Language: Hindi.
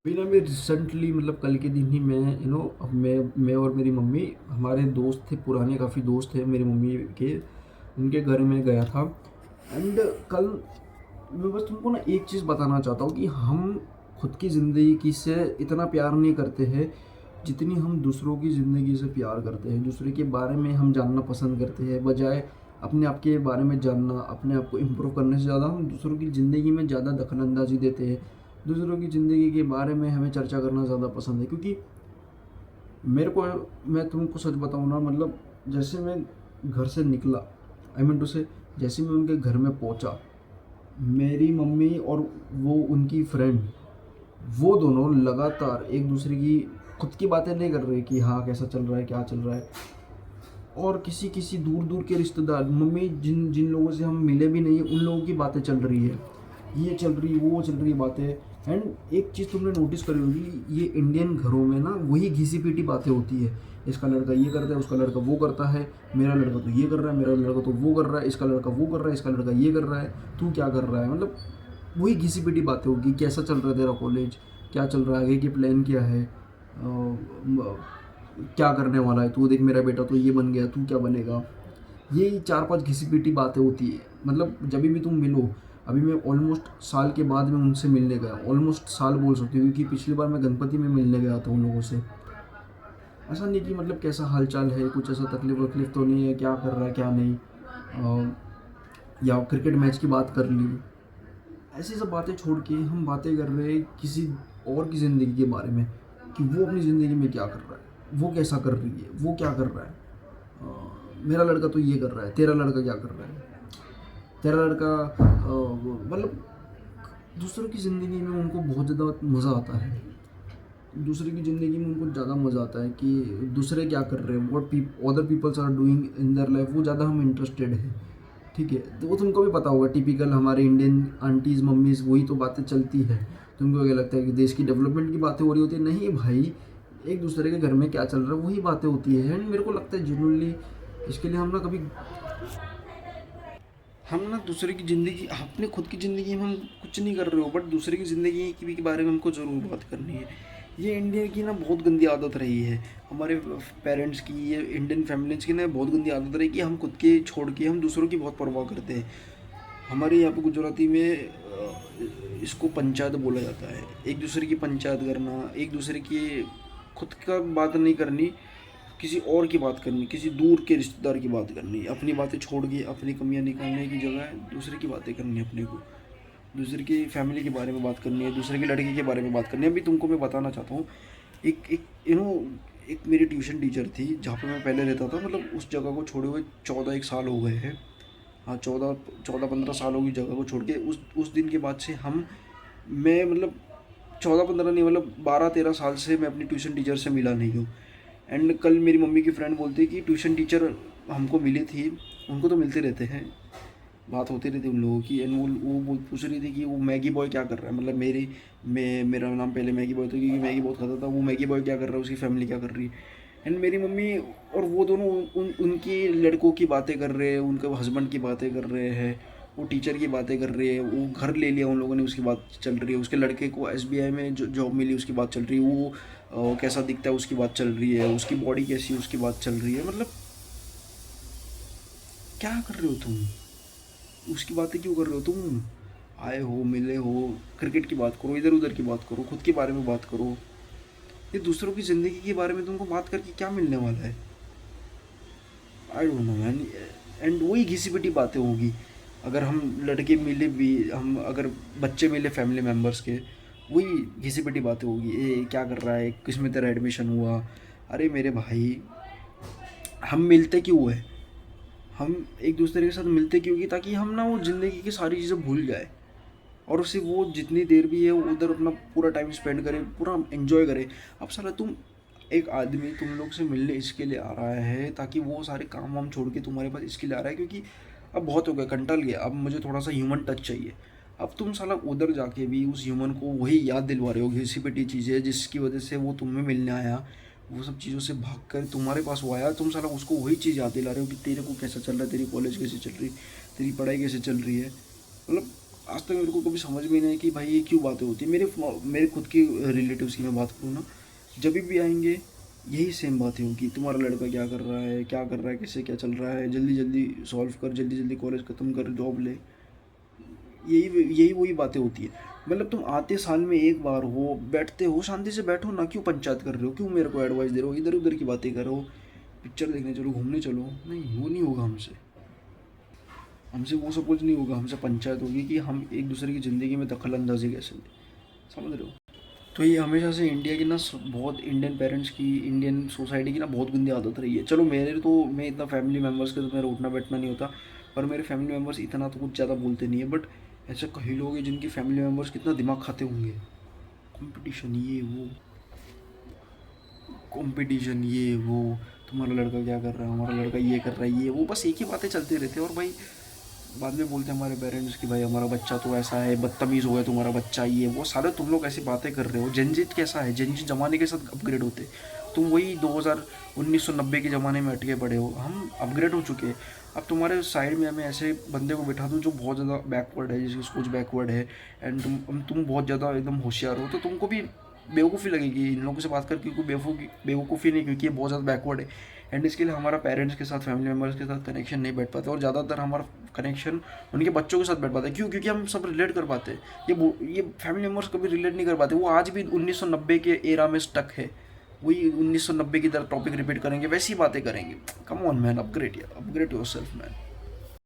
अभी ना मैं रिसेंटली मतलब कल के दिन ही मैं अब मैं और मेरी मम्मी हमारे दोस्त थे, पुराने काफ़ी दोस्त थे मेरी मम्मी के। उनके घर में गया था। एंड कल मैं बस तुमको ना एक चीज़ बताना चाहता हूँ कि हम खुद की ज़िंदगी की से इतना प्यार नहीं करते हैं जितनी हम दूसरों की ज़िंदगी से प्यार करते हैं। दूसरे के बारे में हम जानना पसंद करते हैं बजाय अपने आप के बारे में जानना, अपने आप को इम्प्रूव करने से ज़्यादा हम दूसरों की ज़िंदगी में ज़्यादा दखल अंदाजी देते हैं। दूसरों की ज़िंदगी के बारे में हमें चर्चा करना ज़्यादा पसंद है, क्योंकि मेरे को मैं तुमको सच बताऊँ ना, मतलब जैसे मैं घर से निकला, आई मीन टू से जैसे मैं उनके घर में पहुंचा, मेरी मम्मी और वो उनकी फ्रेंड, वो दोनों लगातार एक दूसरे की खुद की बातें नहीं कर रहे कि हाँ कैसा चल रहा है, क्या चल रहा है। और किसी किसी दूर दूर के रिश्तेदार, मम्मी जिन जिन लोगों से हम मिले भी नहीं है उन लोगों की बातें चल रही है, ये चल रही वो चल रही बातें। एंड एक चीज़ तुमने नोटिस करी होगी, ये इंडियन घरों में ना वही घिसी पीटी बातें होती है। इसका लड़का ये करता है, उसका लड़का वो करता है, मेरा लड़का तो ये कर रहा है, मेरा लड़का तो वो कर रहा है, इसका लड़का वो कर रहा है, इसका लड़का ये कर रहा है, तू क्या कर रहा है। मतलब वही घिसी पिटी बातें होगी, कैसा चल रहा है तेरा कॉलेज, क्या चल रहा है, आगे की प्लान क्या है, क्या करने वाला है तू, देख मेरा बेटा तो ये बन गया, तू क्या बनेगा। यही चार पांच घिसी पिटी बातें होती है। मतलब जब भी तुम मिलो, अभी मैं ऑलमोस्ट साल के बाद में उनसे मिलने गया, ऑलमोस्ट साल बोल सकती हूँ, क्योंकि पिछली बार मैं गणपति में मिलने गया था उन लोगों से। ऐसा नहीं कि मतलब कैसा हालचाल है, कुछ ऐसा तकलीफ वकलीफ तो नहीं है, क्या कर रहा है क्या नहीं, या क्रिकेट मैच की बात कर ली। ऐसी सब बातें छोड़ के हम बातें कर रहे हैं किसी और की ज़िंदगी के बारे में, कि वो अपनी ज़िंदगी में क्या कर रहा है, वो कैसा कर रही है, वो क्या कर रहा है। मेरा लड़का तो ये कर रहा है, तेरा लड़का क्या कर रहा है, तेरा लड़का मतलब दूसरों की ज़िंदगी में उनको बहुत ज़्यादा मज़ा आता है। दूसरे की ज़िंदगी में उनको ज़्यादा मज़ा आता है कि दूसरे क्या कर रहे हैं, what other peoples are doing in their life, वो ज़्यादा हम इंटरेस्टेड है। ठीक है, तो वो तुमको भी पता होगा, टिपिकल हमारे इंडियन आंटीज़ मम्मीज़ वही तो बातें चलती है। तुमको क्या लगता है कि देश की डेवलपमेंट की बातें हो रही होती है? नहीं भाई, एक दूसरे के घर में क्या चल रहा है वही बातें होती है। एंड मेरे को लगता है जेन्युइनली इसके लिए हम ना कभी, हम ना दूसरे की ज़िंदगी, अपने खुद की ज़िंदगी में हम कुछ नहीं कर रहे हो, बट दूसरे की ज़िंदगी की भी के बारे में हमको ज़रूर बात करनी है। ये इंडिया की ना बहुत गंदी आदत रही है, हमारे पेरेंट्स की, ये इंडियन फैमिलीज़ की ना बहुत गंदी आदत रही कि हम खुद के छोड़ के हम दूसरों की बहुत परवाह करते हैं। हमारे यहाँ पे गुजराती में इसको पंचायत बोला जाता है, एक दूसरे की पंचायत करना, एक दूसरे की खुद का बात नहीं करनी, किसी और की बात करनी, किसी दूर के रिश्तेदार की बात करनी, अपनी बातें छोड़ के अपनी कमियां निकालने की जगह दूसरे की बातें करनी, अपने को दूसरे की फैमिली के बारे में बात करनी है, दूसरे की लड़की के बारे में बात करनी है। अभी तुमको मैं बताना चाहता हूँ, एक एक एक मेरी ट्यूशन टीचर थी जहाँ पे मैं पहले रहता था, मतलब उस जगह को छोड़े हुए 14 एक साल हो गए हैं। हाँ, 14 14 15 साल होगी जगह को छोड़ के। उस दिन के बाद से हम, मैं मतलब 14 15 नहीं, मतलब 12 13 साल से मैं अपनी ट्यूशन टीचर से मिला नहीं हूँ। एंड कल मेरी मम्मी की फ्रेंड बोलती है कि ट्यूशन टीचर हमको मिली थी, उनको तो मिलते रहते हैं, बात होती रहती है उन लोगों की। एंड वो पूछ रही थी कि वो मैगी बॉय क्या कर रहा है, मतलब मेरा नाम पहले मैगी बॉय था क्योंकि मैगी बहुत खाता था, वो मैगी बॉय क्या कर रहा है, उसकी फैमिली क्या कर रही है। एंड मेरी मम्मी और वो दोनों उनकी लड़कों की बातें कर रहे हैं, उनके हस्बैंड की बातें कर रहे हैं, वो टीचर की बातें कर रहे हैं, वो घर ले लिया उन लोगों ने उसकी बात चल रही है, उसके लड़के को एसबीआई में जो जॉब मिली उसकी बात चल रही है, वो कैसा दिखता है उसकी बात चल रही है, उसकी बॉडी कैसी है उसकी बात चल रही है। मतलब क्या कर रहे हो तुम, उसकी बातें क्यों कर रहे हो तुम। आए हो, मिले हो, क्रिकेट की बात करो, इधर उधर की बात करो, खुद के बारे में बात करो। ये दूसरों की ज़िंदगी के बारे में तुमको बात करके क्या मिलने वाला है। I don't know man. And वही घिसी पिटी बातें होगी। अगर हम लड़के मिले भी, हम अगर बच्चे मिले फैमिली मेम्बर्स के, वही घिसी पिटी बातें होगी, ए क्या कर रहा है, किस में तेरा एडमिशन हुआ। अरे मेरे भाई, हम मिलते क्यों है, हम एक दूसरे के साथ मिलते क्योंकि ताकि हम ना वो ज़िंदगी की सारी चीज़ें भूल जाए, और उससे वो जितनी देर भी है वो उधर अपना पूरा टाइम स्पेंड करे, पूरा एंजॉय करे। अब साला तुम, एक आदमी तुम लोग से मिलने इसके लिए आ रहा है ताकि वो सारे काम वाम छोड़ के तुम्हारे पास इसके लिए आ रहा है क्योंकि अब बहुत हो गया, कंटाल गया, अब मुझे थोड़ा सा ह्यूमन टच चाहिए। अब तुम साला उधर जाके भी उस ह्यूमन को वही याद दिलवा रहे हो, घिसी पिटी चीज़ें जिसकी वजह से वो तुम्हें मिलने आया, वो सब चीज़ों से भाग कर तुम्हारे पास वो आया, तुम साला उसको वही चीज़ याद दिला रहे हो कि तेरे को कैसा चल रहा है, तेरी कॉलेज कैसे चल रही, तेरी पढ़ाई कैसे चल रही है। मतलब आज तक मेरे को कभी समझ में नहीं आया कि भाई ये क्यों बातें होती है। मेरे खुद के रिलेटिव्स की मैं बात करूँ ना, जब भी आएंगे यही सेम बातें होगी, तुम्हारा लड़का क्या कर रहा है, क्या कर रहा है, कैसे क्या चल रहा है, जल्दी जल्दी सॉल्व कर, जल्दी जल्दी कॉलेज ख़त्म कर, जॉब ले। यही यही वही बातें होती है। मतलब तुम आते साल में एक बार हो, बैठते हो, शांति से बैठो ना, क्यों पंचायत कर रहे हो, क्यों मेरे को एडवाइस दे रहे हो, इधर उधर की बातें करो, पिक्चर देखने चलो, घूमने चलो। नहीं, वो नहीं होगा हमसे। हमसे वो सब कुछ नहीं होगा। हमसे पंचायत होगी कि हम एक दूसरे की ज़िंदगी में दखल अंदाजी कैसे दें। समझ रहे हो? तो ये हमेशा से इंडिया की ना बहुत इंडियन पेरेंट्स की, इंडियन सोसाइटी की ना बहुत गंदी आदत रही है। चलो मेरे तो, मैं इतना फैमिली मेम्बर्स के तो मेरा उठना बैठना नहीं होता, पर मेरे फैमिली मेम्बर्स इतना तो कुछ ज़्यादा बोलते नहीं है। बट ऐसे कई लोग हैं जिनकी फैमिली मेम्बर्स कितना दिमाग खाते होंगे। कंपटीशन ये वो, कंपटीशन ये वो, तुम्हारा लड़का क्या कर रहा है, हमारा लड़का ये कर रहा है, ये वो, बस एक ही बातें चलती रहती है। और भाई बाद में बोलते हैं हमारे पेरेंट्स कि भाई हमारा बच्चा तो ऐसा है, बदतमीज़ हो गया तुम्हारा बच्चा, ये वो सारे तुम लोग ऐसी बातें कर रहे हो। जनजीत कैसा है, जनजीत ज़माने के साथ अपग्रेड होते, तुम वही 1990 के ज़माने में अटके पड़े हो। हम अपग्रेड हो चुके हैं। अब तुम्हारे साइड में मैं ऐसे बंदे को बैठा दूँ जो बहुत ज़्यादा बैकवर्ड है, जिसकी सोच बैकवर्ड है, एंड तुम बहुत ज़्यादा एकदम होशियार हो, तो तुमको भी बेवकूफ़ी लगेगी इन लोगों से बात करके। क्योंकि बेवकूफ़ी नहीं, क्योंकि ये बहुत ज़्यादा बैकवर्ड है। एंड इसके लिए हमारा पेरेंट्स के साथ, फैमिली मेम्बर्स के साथ कनेक्शन नहीं बैठ पाता, और ज़्यादातर हमारा कनेक्शन उनके बच्चों के साथ बैठ पाता है। क्यों? क्योंकि हम सब रिलेट कर पाते हैं। ये फैमिली मेम्बर्स कभी रिलेट नहीं कर पाते। वो आज भी 1990 के एरा में स्टक है, वही 1990 की तरह टॉपिक रिपीट करेंगे, वैसी बातें करेंगे। Come on man, upgrade your self man.